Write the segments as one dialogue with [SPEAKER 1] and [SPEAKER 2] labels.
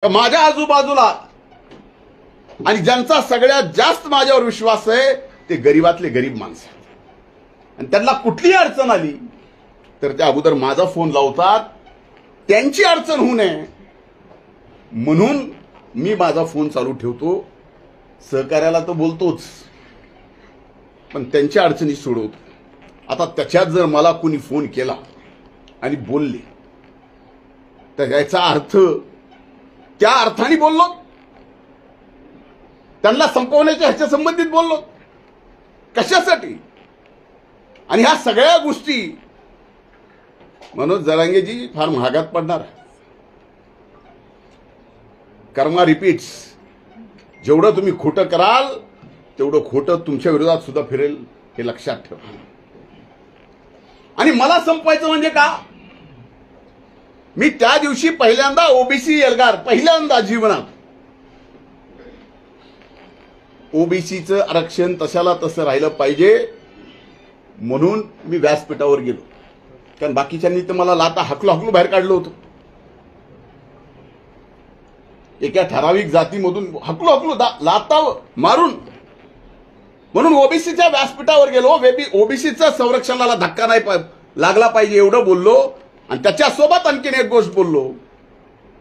[SPEAKER 1] माझ्या आजूबाजूला आणि ज्यांचा सगळ्यात जास्त माझ्यावर विश्वास आहे ते गरीबातले गरीब माणसं आणि त्यांना कुठलीही अडचण आली तर त्या अगोदर माझा फोन लावतात. त्यांची अडचण होऊ नये म्हणून मी माझा फोन चालू ठेवतो. सहकार्याला तर बोलतोच पण त्यांच्या अडचणी सोडवतो. आता त्याच्यात जर मला कोणी फोन केला आणि बोलले तर याचा अर्थ त्या अर्थाने बोललो, त्यांना संपवण्याच्या ह्याच्या संबंधित बोललो. कशासाठी? आणि ह्या सगळ्या गोष्टी मनोज जरांगेजी फार महागात पडणार. कर्मा रिपीट्स. जेवढं तुम्ही खोटं कराल तेवढं खोटं तुमच्या विरोधात सुद्धा फिरेल, हे लक्षात ठेवा. आणि मला संपवायचं म्हणजे का? मी त्या दिवशी पहिल्यांदा ओबीसी एल्गार, पहिल्यांदा जीवनात ओबीसीचं आरक्षण तशाला तसं राहिलं पाहिजे म्हणून मी व्यासपीठावर गेलो. कारण बाकीच्यांनी तर मला लाता हकलू हकलू बाहेर काढलं होतं. एका ठराविक जातीमधून हकलू हकलू लाता मारून. म्हणून ओबीसीच्या व्यासपीठावर गेलो. ओबीसीच्या संरक्षणाला धक्का नाही लागला पाहिजे एवढं बोललो. आणि त्याच्यासोबत आणखीन एक गोष्ट बोललो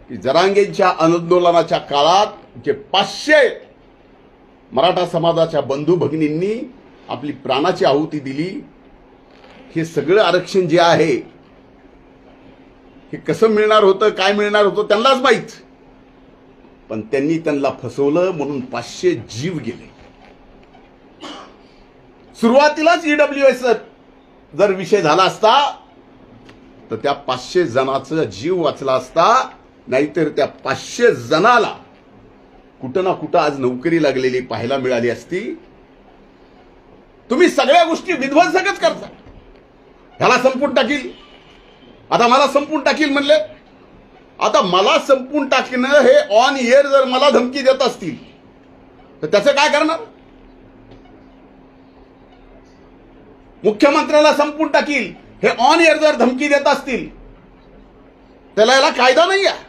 [SPEAKER 1] की जरांगेंच्या आंदोलनाच्या काळात जे 500 मराठा समाजाच्या बंधू भगिनींनी आपली प्राणाची आहुती दिली, हे सगळं आरक्षण जे आहे हे कसं मिळणार होतं, काय मिळणार होतं त्यांनाच माहीत. पण त्यांना फसवलं म्हणून 500 जीव गेले. सुरुवातीलाच ईडब्ल्यूएस जर विषय झाला असता तर त्या 500 जणांचा जीव वाचला असता. नाहीतर त्या 500 जणाला कुठं ना कुठं आज नोकरी लागलेली पाहायला मिळाली असती. तुम्ही सगळ्या गोष्टी विध्वंसकच करता. ह्याला संपून टाकील, आता मला संपून टाकील म्हणले. आता मला संपून टाकणं हे ऑन एअर जर मला धमकी देत असतील तर त्याचं काय करणार? मुख्यमंत्र्याला संपून टाकील हे ऑन एअर जर धमकी देत असतील त्याला याला कायदा नाही आहे.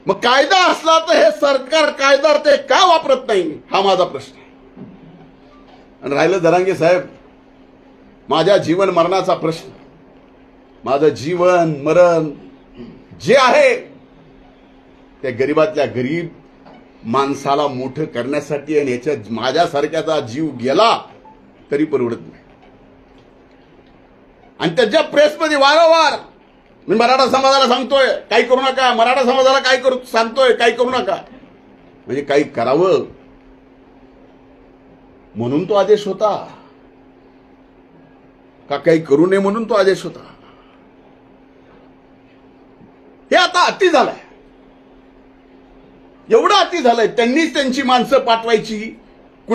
[SPEAKER 1] मग कायदा असला तर हे सरकार कायदा ते का वापरत नाही, हा माझा प्रश्न आहे. आणि राहिलं जरांगे साहेब माझ्या जीवन मरणाचा प्रश्न, माझं जीवन मरण जे आहे त्या गरीबातल्या गरीब माणसाला मोठं करण्यासाठी आणि याच्यात माझ्यासारख्याचा जीव गेला तरी परवडत नाही. आणि त्याच्या प्रेसमध्ये वारंवार मी मराठा समाजाला सांगतोय काही करू नका, मराठा समाजाला काय करू सांगतोय काही करू नका. म्हणजे काही करावं म्हणून तो आदेश होता का काही करू नये म्हणून तो आदेश होता? हे आता अति झालंय. एवढं अति झालंय. त्यांनीच त्यांची माणसं पाठवायची